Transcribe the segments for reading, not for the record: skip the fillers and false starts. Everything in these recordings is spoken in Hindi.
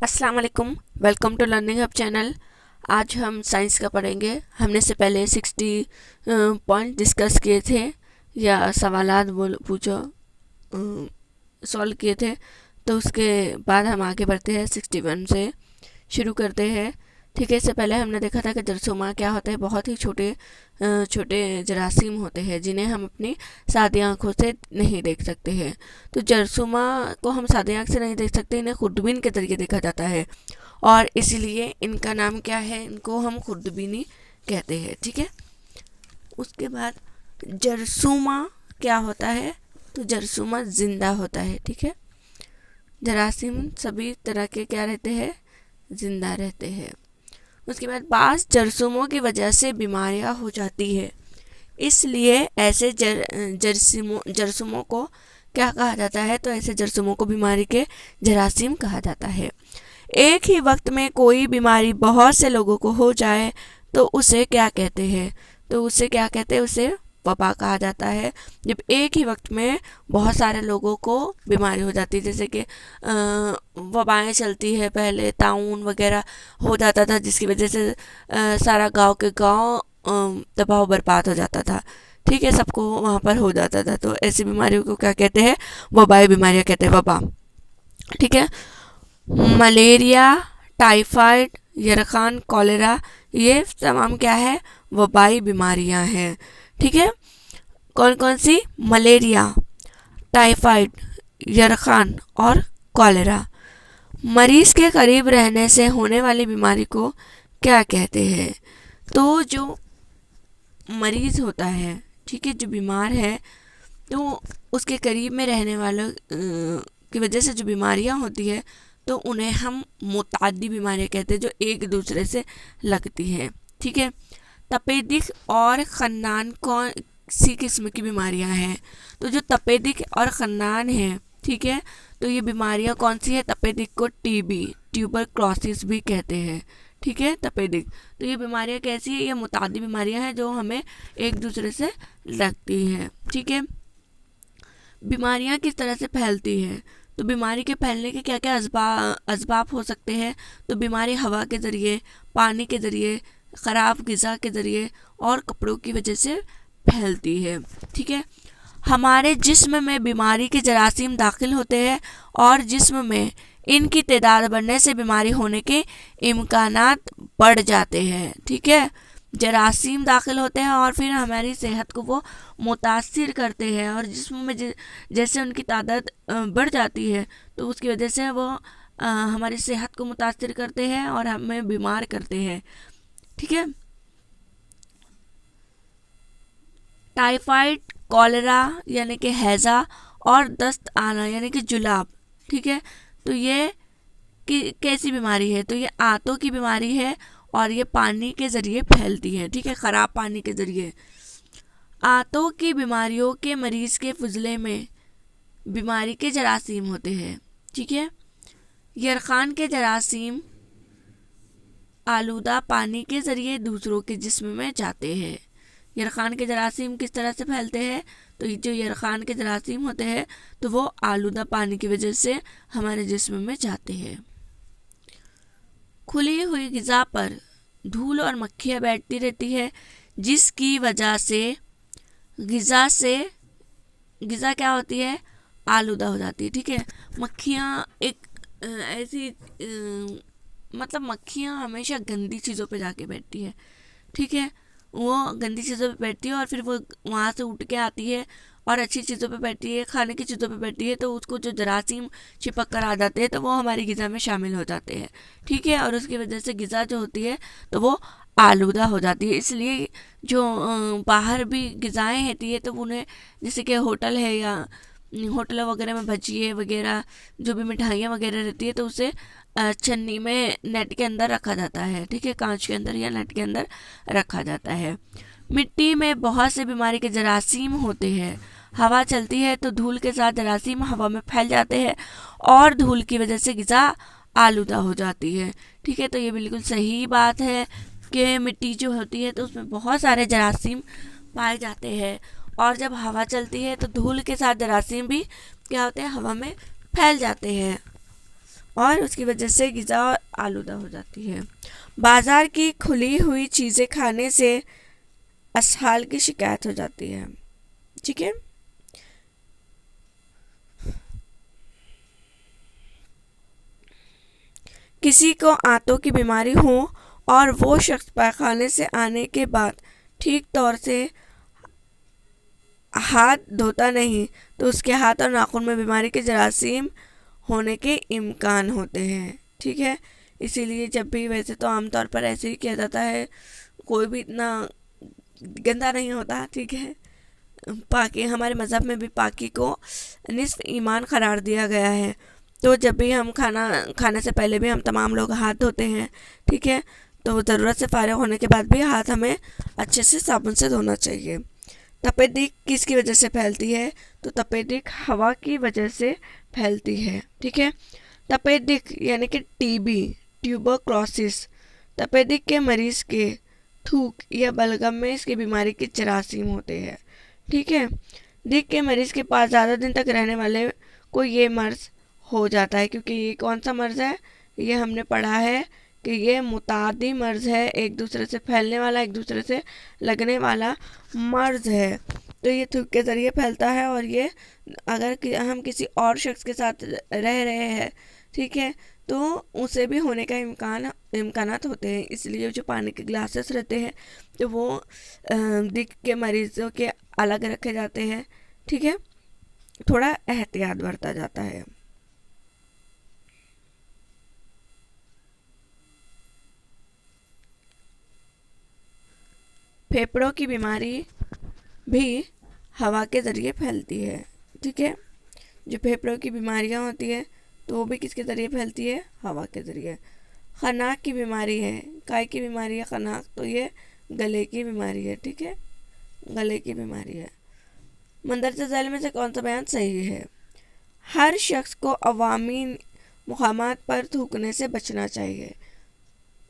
अस्सलाम वालेकुम, welcome to learning hub channel. आज हम साइंस का पढ़ेंगे। हमने से पहले 60 पॉइंट डिस्कस किए थे या सवालात पूछो सॉल्व किए थे। तो उसके बाद हम आगे बढ़ते हैं, 61 से शुरू करते हैं। ठीक है, इससे पहले हमने देखा था कि जरसोमा क्या होता है। बहुत ही छोटे जरासीम होते हैं जिन्हें हम अपनी सादी आंखों से नहीं देख सकते हैं। तो जरसोमा को हम सादी आंख से नहीं देख सकते, इन्हें खुर्दबीन के जरिए देखा जाता है और इसलिए इनका नाम क्या है, इनको हम खुर्दबीनी कहते हैं। ठीक है, उसके बाद जरसोमा क्या होता है, तो जरसोमा जिंदा होता है। ठीक है, जरासीम सभी तरह के क्या रहते हैं, जिंदा रहते हैं। उसके बाद बास जरसूमों की वजह से बीमारियां हो जाती है, इसलिए ऐसे जरसूमों को क्या कहा जाता है, तो ऐसे जरसूमों को बीमारी के जरासीम कहा जाता है। एक ही वक्त में कोई बीमारी बहुत से लोगों को हो जाए तो उसे क्या कहते हैं, तो उसे क्या कहते हैं, उसे वबा कहा जाता है। जब एक ही वक्त में बहुत सारे लोगों को बीमारी हो जाती है, जैसे कि वबाएं चलती है, पहले ताउन वगैरह हो जाता था जिसकी वजह से सारा गांव के गांव तबाह बर्बाद हो जाता था। ठीक है, सबको वहाँ पर हो जाता था। तो ऐसी बीमारियों को क्या कहते हैं, वबाई बीमारियाँ कहते हैं, वबा। ठीक है, मलेरिया, टाइफाइड, यरखान, कॉलेरा, ये तमाम क्या है, वबाई बीमारियां हैं। ठीक है, कौन कौन सी, मलेरिया, टाइफाइड, यरखान और कॉलेरा। मरीज के करीब रहने से होने वाली बीमारी को क्या कहते हैं, तो जो मरीज होता है, ठीक है, जो बीमार है, तो उसके करीब में रहने वालों की वजह से जो बीमारियां होती है तो उन्हें हम मुतादी बीमारियां कहते हैं, जो एक दूसरे से लगती हैं। ठीक है, तपेदिक और खन्नान कौन सी किस्म की बीमारियां हैं, तो जो तपेदिक और खन्नान है, ठीक है, तो ये बीमारियां कौन सी है, तपेदिक को टीबी, ट्यूबरक्लोसिस भी कहते हैं। ठीक है, तपेदिक, तो ये बीमारियां कैसी है, ये मुतादी बीमारियां हैं जो हमें एक दूसरे से लगती हैं। ठीक है, बीमारियां किस तरह से फैलती है, तो बीमारी के फैलने के क्या क्या असबाब हो सकते हैं, तो बीमारी हवा के ज़रिए, पानी के ज़रिए, ख़राब ग़िज़ा के ज़रिए और कपड़ों की वजह से फैलती है। ठीक है, हमारे जिस्म में बीमारी के जरासीम दाखिल होते हैं और जिस्म में इनकी तादाद बढ़ने से बीमारी होने के इम्कानात बढ़ जाते हैं। ठीक है, जरासीम दाखिल होते हैं और फिर हमारी सेहत को वो मुतासिर करते हैं और जिस्म में जैसे उनकी तादाद बढ़ जाती है तो उसकी वजह से वो हमारी सेहत को मुतासिर करते हैं और हमें बीमार करते हैं। ठीक है, टाइफाइड, कॉलेरा यानी कि हैज़ा और दस्त आना यानी कि जुलाब। ठीक है, तो ये कैसी बीमारी है, तो ये आंतों की बीमारी है और ये पानी के ज़रिए फैलती है। ठीक है, ख़राब पानी के ज़रिए। आंतों की बीमारियों के मरीज़ के फुजले में बीमारी के जरासीम होते हैं। ठीक है, यरखान के जरासीम आलूदा पानी के ज़रिए दूसरों के जिस्म में जाते हैं। यरखान के जरासीम किस तरह से फैलते हैं, तो ये जो यरखान के जरासीम होते हैं तो वो आलूदा पानी की वजह से हमारे जिस्म में जाते हैं। खुली हुई ग़िज़ा पर धूल और मक्खियाँ बैठती रहती है जिसकी वजह से ग़िज़ा क्या होती है, आलूदा हो जाती है। ठीक है, मक्खियाँ एक ऐसी मतलब मक्खियाँ हमेशा गंदी चीज़ों पे जाके बैठती है। ठीक है, वो गंदी चीज़ों पे बैठती है और फिर वो वहाँ से उठ के आती है और अच्छी चीज़ों पे बैठती है, खाने की चीज़ों पे बैठती है, तो उसको जो जरासीम चिपक कर आ जाते हैं तो वो हमारी ग़िज़ा में शामिल हो जाते हैं। ठीक है, और उसकी वजह से ग़िज़ा जो होती है तो वो आलूदा हो जाती है। इसलिए जो बाहर भी ग़िज़ाएँ होती है तो उन्हें, जैसे कि होटल है या होटलों वगैरह में भजिए वगैरह जो भी मिठाइयाँ वगैरह रहती है तो उसे छन्नी में नेट के अंदर रखा जाता है। ठीक है, कांच के अंदर या नेट के अंदर रखा जाता है। मिट्टी में बहुत से बीमारी के जरासीम होते हैं। हवा चलती है तो धूल के साथ जरासीम हवा में फैल जाते हैं और धूल की वजह से ग़िज़ा आलूदा हो जाती है। ठीक है, तो ये बिल्कुल सही बात है कि मिट्टी जो होती है तो उसमें बहुत सारे जरासीम पाए जाते हैं और जब हवा चलती है तो धूल के साथ जरासीम भी क्या होते हैं, हवा में फैल जाते हैं और उसकी वजह से ग़िज़ा आलूदा हो जाती है। बाज़ार की खुली हुई चीज़ें खाने से असहाल की शिकायत हो जाती है। ठीक है। किसी को आंतों की बीमारी हो और वो शख्स पैखाने से आने के बाद ठीक तौर से हाथ धोता नहीं तो उसके हाथ और नाखून में बीमारी के जरासीम होने के इम्कान होते हैं। ठीक है। इसीलिए जब भी, वैसे तो आमतौर पर ऐसे ही किया जाता है, कोई भी इतना गंदा नहीं होता। ठीक है। पाकी, हमारे मज़हब में भी पाकी को निस्फ ईमान करार दिया गया है। तो जब भी हम खाने से पहले भी हम तमाम लोग हाथ धोते हैं। ठीक है। तो ज़रूरत से फारिग होने के बाद भी हाथ हमें अच्छे से साबुन से धोना चाहिए। तपेदिक किसकी वजह से फैलती है? तो तपेदिक हवा की वजह से फैलती है। ठीक है। तपेदिक यानी कि टीबी, ट्यूबरक्लोसिस, तपेदिक के मरीज़ के थूक या बलगम में इसकी बीमारी के जरासीम होते हैं। ठीक है। दिक के मरीज़ के पास ज़्यादा दिन तक रहने वाले को ये मर्ज़ हो जाता है, क्योंकि ये कौन सा मर्ज़ है? ये हमने पढ़ा है कि ये मुतादी मर्ज़ है, एक दूसरे से फैलने वाला, एक दूसरे से लगने वाला मर्ज़ है। तो ये थूक के ज़रिए फैलता है, और ये अगर हम किसी और शख्स के साथ रह रहे हैं, ठीक है, तो उसे भी होने का इम्कानात होते हैं। इसलिए जो पानी के ग्लासेस रहते हैं तो वो दिक के मरीज़ों के अलग रखे जाते हैं। ठीक है। थोड़ा एहतियात बरता जाता है। फेफड़ों की बीमारी भी हवा के ज़रिए फैलती है। ठीक है। जो फेफड़ों की बीमारियां होती है तो वो भी किसके ज़रिए फैलती है? हवा के ज़रिए। खनाक की बीमारी है, काय की बीमारी है खनाक? तो ये गले की बीमारी है। ठीक है। गले की बीमारी है। मंदरजा झैल में से कौन सा बयान सही है? हर शख्स को अवामी मुकामात पर थूकने से बचना चाहिए।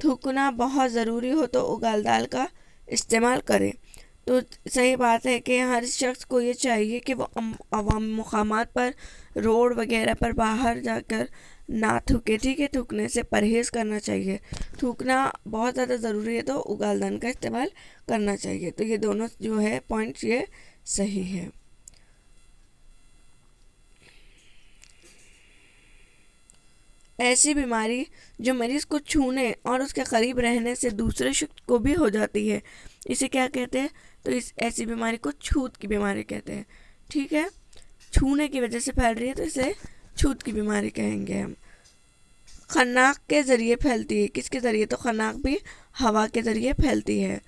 थूकना बहुत ज़रूरी हो तो उगाल दाल का इस्तेमाल करें। तो सही बात है कि हर शख्स को ये चाहिए कि वो अवामी मुकामात पर, रोड वगैरह पर बाहर जाकर ना थूके। ठीक है। थूकने से परहेज़ करना चाहिए। थूकना बहुत ज़्यादा ज़रूरी है तो उगालदान का इस्तेमाल करना चाहिए। तो ये दोनों जो है पॉइंट्स ये सही है। ऐसी बीमारी जो मरीज़ को छूने और उसके करीब रहने से दूसरे शख्स को भी हो जाती है, इसे क्या कहते हैं? तो ऐसी बीमारी को छूत की बीमारी कहते हैं। ठीक है। छूने की वजह से फैल रही है तो इसे छूत की बीमारी कहेंगे हम। खन्नाक के ज़रिए फैलती है। किसके ज़रिए? तो खन्नाक भी हवा के ज़रिए फैलती है।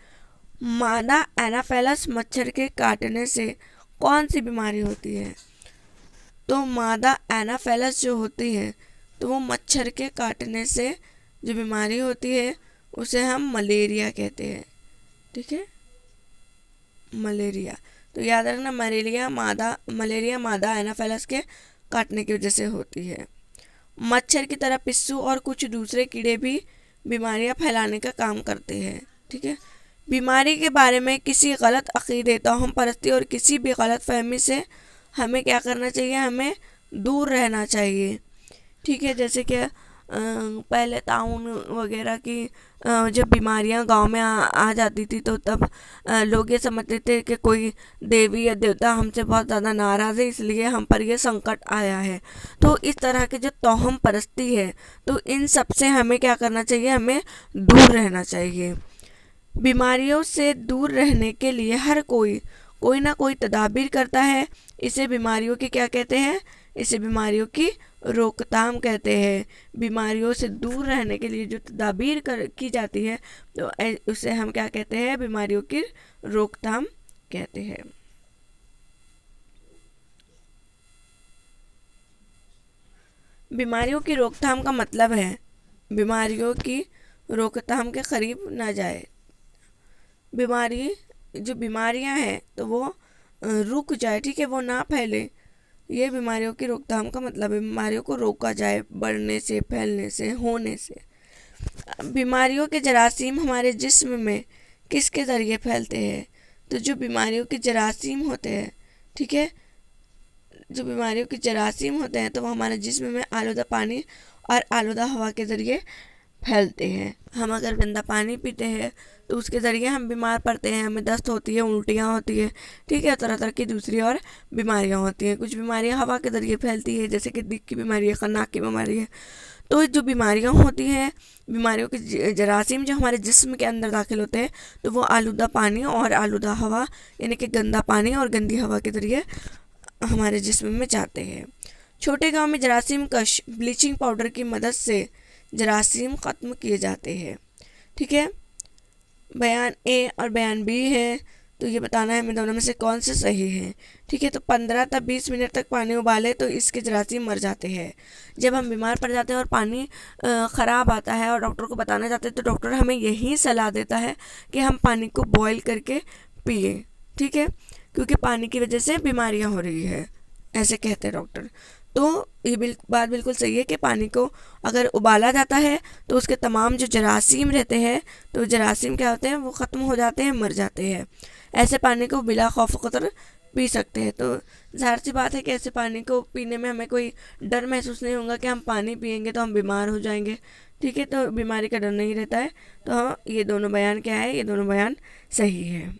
मादा एनाफेलस मच्छर के काटने से कौन सी बीमारी होती है? तो मादा एनाफेलस जो होती है तो वो मच्छर के काटने से जो बीमारी होती है उसे हम मलेरिया कहते हैं। ठीक है। मलेरिया। तो याद रखना, मलेरिया मादा एनाफेलस के काटने की वजह से होती है। मच्छर की तरह पिस्सू और कुछ दूसरे कीड़े भी बीमारियां फैलाने का काम करते हैं। ठीक है। बीमारी के बारे में किसी गलत अकीदे, तोहम परस्ती और किसी भी गलत फहमी से हमें क्या करना चाहिए? हमें दूर रहना चाहिए। ठीक है। जैसे कि पहले ताउन वगैरह की जब बीमारियां गांव में आ जाती थी तो तब लोग ये समझते थे कि कोई देवी या देवता हमसे बहुत ज़्यादा नाराज़ है, इसलिए हम पर यह संकट आया है। तो इस तरह के जो तोहम परस्ती है, तो इन सब से हमें क्या करना चाहिए? हमें दूर रहना चाहिए। बीमारियों से दूर रहने के लिए हर कोई ना कोई तदाबीर करता है। इसे बीमारियों की क्या कहते हैं? इसे बीमारियों की रोकथाम कहते हैं। बीमारियों से दूर रहने के लिए जो तदाबीर की जाती है तो उसे हम क्या कहते हैं? बीमारियों की रोकथाम कहते हैं। बीमारियों की रोकथाम का मतलब है बीमारियों की रोकथाम के करीब ना जाए। जो बीमारियां हैं तो वो रुक जाए। ठीक है। वो ना फैले। ये बीमारियों की रोकथाम का मतलब है। बीमारियों को रोका जाए बढ़ने से, फैलने से, होने से। बीमारियों के जरासीम हमारे जिस्म में किसके ज़रिए फैलते हैं? तो जो बीमारियों के जरासीम होते हैं, ठीक है, जो बीमारियों के जरासीम होते हैं तो वो हमारे जिस्म में आलूदा पानी और आलूदा हवा के ज़रिए फैलते हैं। हम अगर गंदा पानी पीते हैं तो उसके ज़रिए हम बीमार पड़ते हैं, हमें दस्त होती है, उल्टियाँ होती है, ठीक है, तरह तरह की दूसरी और बीमारियाँ होती हैं। कुछ बीमारियाँ हवा के ज़रिए फैलती है, जैसे कि दिल की बीमारी है, खन्नाक की बीमारी है। तो जो बीमारियाँ होती हैं, बीमारियों के जरासीम जो हमारे जिस्म के अंदर दाखिल होते हैं, तो वो आलूदा पानी और आलूदा हवा यानी कि गंदा पानी और गंदी हवा के ज़रिए हमारे जिस्म में जाते हैं। छोटे गांव में जरासीम कश ब्लीचिंग पाउडर की मदद से जरासीम ख़त्म किए जाते हैं, ठीक है। बयान ए और बयान बी है, तो ये बताना है हमें दोनों में से कौन से सही है, ठीक है। तो 15 तक 20 मिनट तक पानी उबाले तो इसके जरासीम मर जाते हैं। जब हम बीमार पड़ जाते हैं और पानी ख़राब आता है और डॉक्टर को बताने जाते हैं, तो डॉक्टर हमें यही सलाह देता है कि हम पानी को बॉईल करके पिए, ठीक है, क्योंकि पानी की वजह से बीमारियां हो रही है, ऐसे कहते हैं डॉक्टर। तो ये बात बिल्कुल सही है कि पानी को अगर उबाला जाता है तो उसके तमाम जो जरासीम रहते हैं, तो जरासीम क्या होते हैं, वो ख़त्म हो जाते हैं, मर जाते हैं। ऐसे पानी को बिला खौफ खतर पी सकते हैं। तो ज़ाहिर सी बात है कि ऐसे पानी को पीने में हमें कोई डर महसूस नहीं होगा कि हम पानी पियेंगे तो हम बीमार हो जाएंगे, ठीक है। तो बीमारी का डर नहीं रहता है। तो हाँ, ये दोनों बयान क्या है, ये दोनों बयान सही है।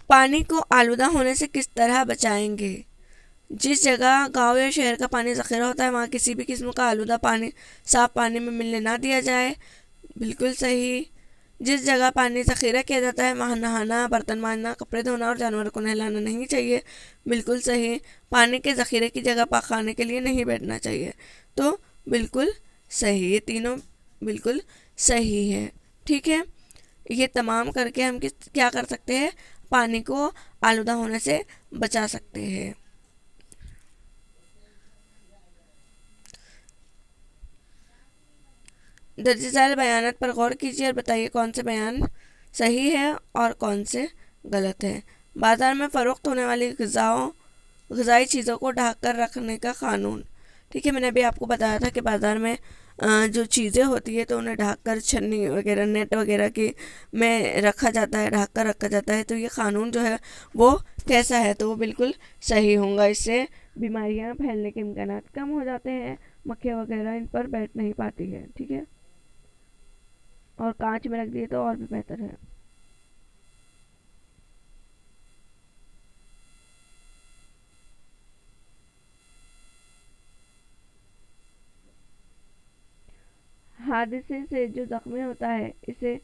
पानी को आलूदा होने से किस तरह बचाएंगे? जिस जगह गांव या शहर का पानी ज़ख़ीरा होता है, वहाँ किसी भी किस्म का आलूदा पानी साफ पानी में मिलने ना दिया जाए, बिल्कुल सही। जिस जगह पानी ज़ख़ीरा किया जाता है, वहाँ नहाना, बर्तन मांजना, कपड़े धोना और जानवरों को नहलाना नहीं चाहिए, बिल्कुल सही। पानी के ज़ख़ीरे की जगह पकाने के लिए नहीं बैठना चाहिए, तो बिल्कुल सही। ये तीनों बिल्कुल सही है, ठीक है। ये तमाम करके हम क्या कर सकते हैं, पानी को आलूदा होने से बचा सकते हैं। दर्ज बयानात पर गौर कीजिए और बताइए कौन से बयान सही है और कौन से गलत है। बाज़ार में फ़रोख्त होने वाली ग़िज़ाई चीज़ों को ढक कर रखने का क़ानून, ठीक है। मैंने अभी आपको बताया था कि बाज़ार में जो चीज़ें होती है तो उन्हें ढक कर छन्नी वगैरह, नेट वगैरह की में रखा जाता है, ढक कर रखा जाता है। तो ये क़ानून जो है वो कैसा है, तो वो बिल्कुल सही होगा। इससे बीमारियां फैलने के इम्कान कम हो जाते हैं, मक्खियाँ वगैरह इन पर बैठ नहीं पाती है, ठीक है। और कांच में रख दिए तो और भी बेहतर है। हादसे से जो ज़ख्मी होता है, इसे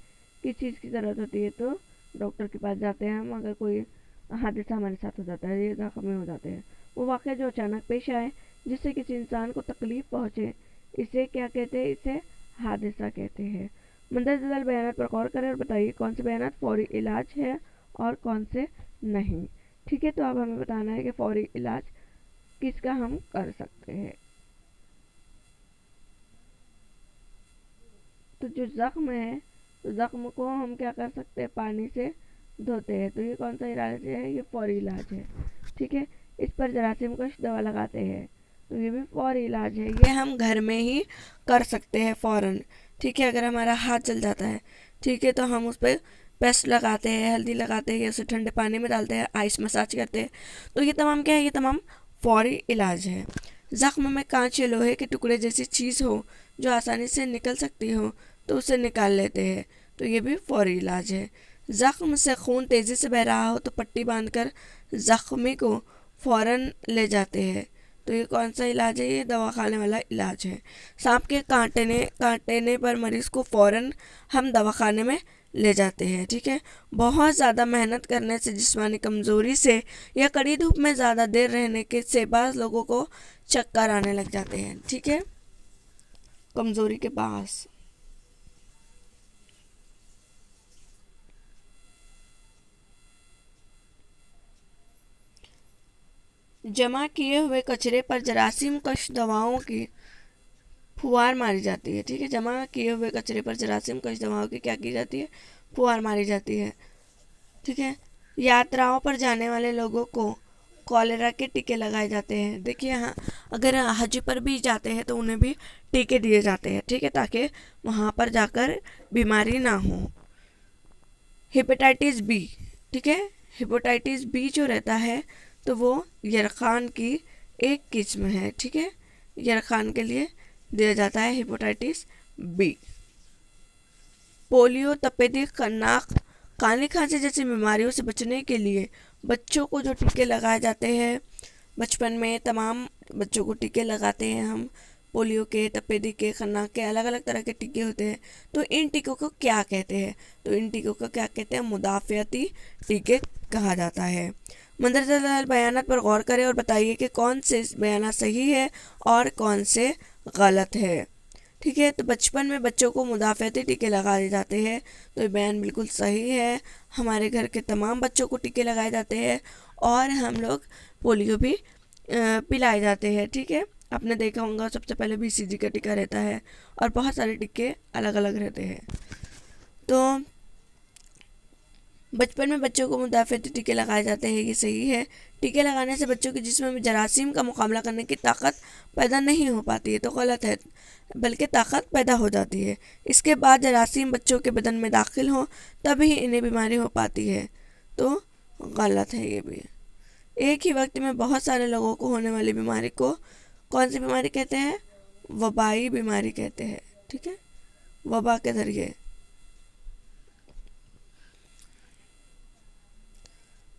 किस चीज़ की ज़रूरत होती है, तो डॉक्टर के पास जाते हैं हम। अगर कोई हादसा हमारे साथ हो जाता है, ये ज़ख्मी हो जाते हैं, वो वाक़या जो अचानक पेश आए जिससे किसी इंसान को तकलीफ़ पहुँचे, इसे क्या कहते हैं, इसे हादसा कहते हैं। मंदरजाल बयान पर गौर करें और बताइए कौन से बयान फौरी इलाज है और कौन से नहीं, ठीक है। तो अब हमें बताना है कि फौरी इलाज किसका हम कर सकते हैं। तो जो ज़ख्म है, तो ज़ख्म को हम क्या कर सकते हैं, पानी से धोते हैं। तो ये कौन सा इलाज है, ये फौरी इलाज है, ठीक है। इस पर जरासीम कश दवा लगाते हैं, तो ये भी फौरी इलाज है। ये हम घर में ही कर सकते हैं फ़ौरन, ठीक है। अगर हमारा हाथ जल जाता है, ठीक है, तो हम उस पर पेस्ट लगाते हैं, हल्दी लगाते हैं, या उसे ठंडे पानी में डालते हैं, आइस मसाज करते हैं। तो ये तमाम क्या है, ये तमाम फौरी इलाज है। ज़ख्म में कांच या लोहे के टुकड़े जैसी चीज़ हो जो आसानी से निकल सकती हो, तो उसे निकाल लेते हैं, तो ये भी फौरी इलाज है। ज़ख्म से खून तेज़ी से बह रहा हो तो पट्टी बांधकर ज़ख्मी को फ़ौरन ले जाते हैं, तो ये कौन सा इलाज है, ये दवाखाने वाला इलाज है। सांप के काटने पर मरीज़ को फ़ौरन हम दवाखाने में ले जाते हैं, ठीक है। बहुत ज़्यादा मेहनत करने से, जिस्मानी कमज़ोरी से या कड़ी धूप में ज़्यादा देर रहने के से बाज़ लोगों को चक्कर आने लग जाते हैं, ठीक है, कमज़ोरी के पास। जमा किए हुए कचरे पर जरासीम कश दवाओं की फुहार मारी जाती है, ठीक है। जमा किए हुए कचरे पर जरासीम कश दवाओं की क्या की जाती है, फुहार मारी जाती है, ठीक है। यात्राओं पर जाने वाले लोगों को कॉलेरा के टीके लगाए जाते हैं। देखिए, हाँ, अगर हज पर भी जाते हैं तो उन्हें भी टीके दिए जाते हैं, ठीक है, ताकि वहाँ पर जाकर बीमारी ना हो। हेपेटाइटिस बी, ठीक है, हेपेटाइटिस बी जो रहता है तो वो यरखान की एक किस्म है, ठीक है। यरखान के लिए दिया जाता है हेपेटाइटिस बी। पोलियो, तपेदिक, नाक, काली खांसी जैसी बीमारियों से बचने के लिए बच्चों को जो टीके लगाए जाते हैं बचपन में, तमाम बच्चों को टीके लगाते हैं हम। पोलियो के, तपेदिक के, खन्नाक के, अलग अलग तरह के टीके होते हैं। तो इन टीकों को क्या कहते हैं? तो इन टीकों को क्या कहते हैं? मुदाफ़ियती टीके कहा जाता है। मंदरजाल बयानात पर गौर करें और बताइए कि कौन से बयानात सही है और कौन से गलत है, ठीक है। तो बचपन में बच्चों को मुदाफ़ियती टीके लगाए जाते हैं, तो ये बयान बिल्कुल सही है। हमारे घर के तमाम बच्चों को टीके लगाए जाते हैं और हम लोग पोलियो भी पिलाए जाते हैं, ठीक है। आपने देखा होगा सबसे पहले BCG का टीका रहता है और बहुत सारे टीके अलग अलग रहते हैं। तो बचपन में बच्चों को मुदाफ़ियती टीके लगाए जाते हैं, ये सही है। टीके लगाने से बच्चों के जिस्म में जरासीम का मुकाबला करने की ताकत पैदा नहीं हो पाती है, तो गलत है, बल्कि ताकत पैदा हो जाती है। इसके बाद जरासीम बच्चों के बदन में दाखिल हों तभी इन्हें बीमारी हो पाती है, तो गलत है ये भी। एक ही वक्त में बहुत सारे लोगों को होने वाली बीमारी को कौन सी बीमारी कहते हैं? वबाई बीमारी कहते हैं, ठीक है, वबा के जरिए।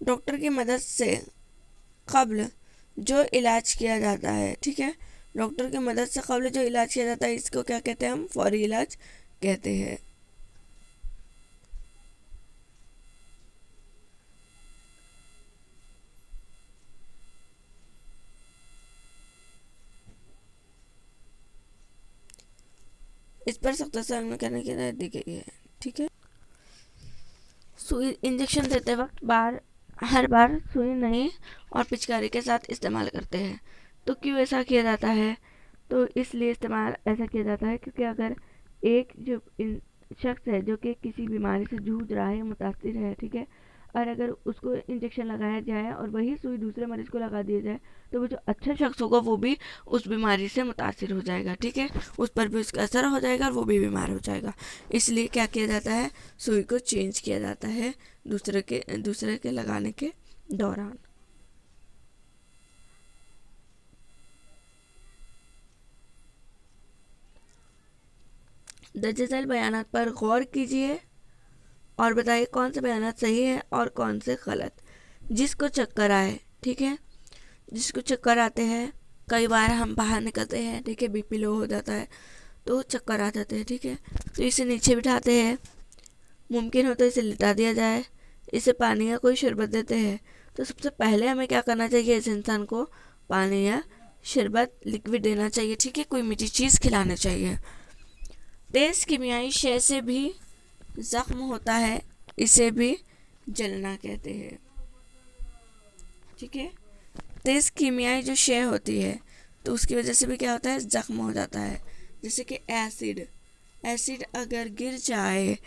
डॉक्टर की मदद से कब्ल जो इलाज किया जाता है, ठीक है, डॉक्टर की मदद से कब्ल जो इलाज किया जाता है इसको क्या कहते हैं? हम फौरी इलाज कहते हैं। इस पर सख्त से अमल करने की हिदायत दी गई है, ठीक है। सुई इंजेक्शन देते वक्त हर बार सुई नहीं और पिचकारी के साथ इस्तेमाल करते हैं। तो क्यों ऐसा किया जाता है? तो इसलिए इस्तेमाल ऐसा किया जाता है क्योंकि अगर एक जो शख्स है जो कि किसी बीमारी से जूझ रहा है, मुतासिर है, ठीक है, और अगर उसको इंजेक्शन लगाया जाए और वही सुई दूसरे मरीज को लगा दिया जाए तो वो जो अच्छा शख्स होगा वो भी उस बीमारी से मुतासिर हो जाएगा, ठीक है, उस पर भी उसका असर हो जाएगा और वो भी बीमार हो जाएगा। इसलिए क्या किया जाता है? सुई को चेंज किया जाता है दूसरे के लगाने के दौरान। दर्ज झैल बयानात पर गौर कीजिए और बताइए कौन से बयानात सही है और कौन से गलत। जिसको चक्कर आए, ठीक है, जिसको चक्कर आते हैं, कई बार हम बाहर निकलते हैं, ठीक है, BP लो हो जाता है तो चक्कर आ जाते हैं, ठीक है, तो इसे नीचे बिठाते हैं, मुमकिन हो तो इसे लिटा दिया जाए, इसे पानी या कोई शरबत देते हैं। तो सबसे पहले हमें क्या करना चाहिए? इस इंसान को पानी या शरबत, लिक्विड देना चाहिए, ठीक है, कोई मीठी चीज़ खिलानी चाहिए। तेज़ कीमियाई शय से भी जख्म होता है, इसे भी जलना कहते हैं, ठीक है। तेज़ कीमियाई जो शय होती है तो उसकी वजह से भी क्या होता है? जख्म हो जाता है। जैसे कि एसिड अगर गिर जाए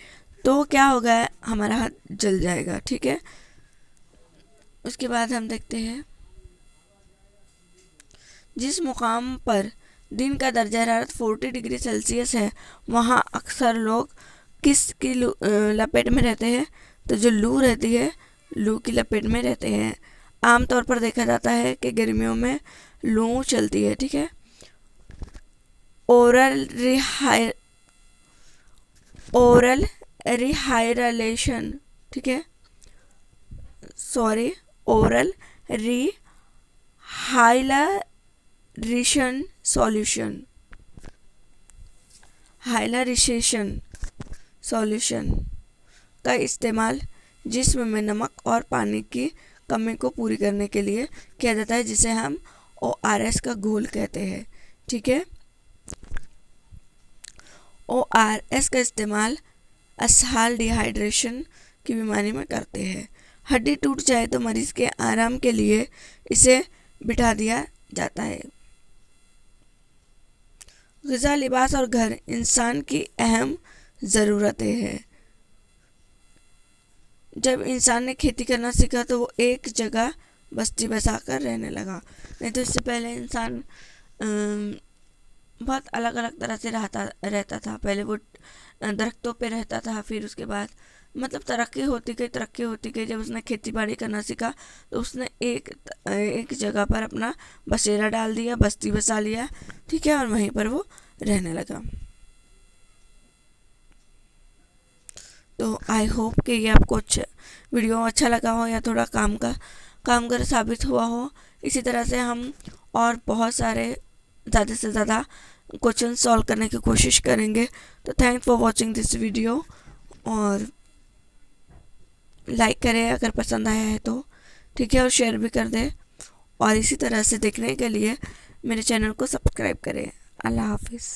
तो क्या होगा? हमारा हाथ जल जाएगा, ठीक है। उसके बाद हम देखते हैं जिस मुकाम पर दिन का दर्जा हरारत 40 डिग्री सेल्सियस है वहाँ अक्सर लोग किसकी लपेट में रहते हैं? तो जो लू रहती है, लू की लपेट में रहते हैं। आमतौर पर देखा जाता है कि गर्मियों में लू चलती है, ठीक है। ओरल रिहाइड्रेशन, ठीक है, सॉरी, ओरल रिहाइड्रेशन सॉल्यूशन का इस्तेमाल जिस्म में नमक और पानी की कमी को पूरी करने के लिए किया जाता है, जिसे हम ORS का घोल कहते हैं, ठीक है। ORS का इस्तेमाल असहाल डिहाइड्रेशन की बीमारी में करते हैं। हड्डी टूट जाए तो मरीज के आराम के लिए इसे बिठा दिया जाता है। ग़िज़ा, लिबास और घर इंसान की अहम ज़रूरतें हैं। जब इंसान ने खेती करना सीखा तो वो एक जगह बस्ती बसाकर रहने लगा, नहीं तो इससे पहले इंसान बहुत अलग अलग तरह से रहता था। पहले वो दरख्तों पे रहता था, फिर उसके बाद मतलब तरक्की होती गई। जब उसने खेती बाड़ी करना सीखा तो उसने एक जगह पर अपना बसेरा डाल दिया, बस्ती बसा लिया, ठीक है, और वहीं पर वो रहने लगा। तो आई होप कि ये आपको वीडियो अच्छा लगा हो या थोड़ा काम कर साबित हुआ हो। इसी तरह से हम और बहुत सारे ज़्यादा से ज़्यादा क्वेश्चन सॉल्व करने की कोशिश करेंगे। तो thanks for watching this video, और लाइक करें अगर पसंद आया है तो, ठीक है, और शेयर भी कर दें। और इसी तरह से देखने के लिए मेरे चैनल को सब्सक्राइब करें। अल्लाह हाफिज़।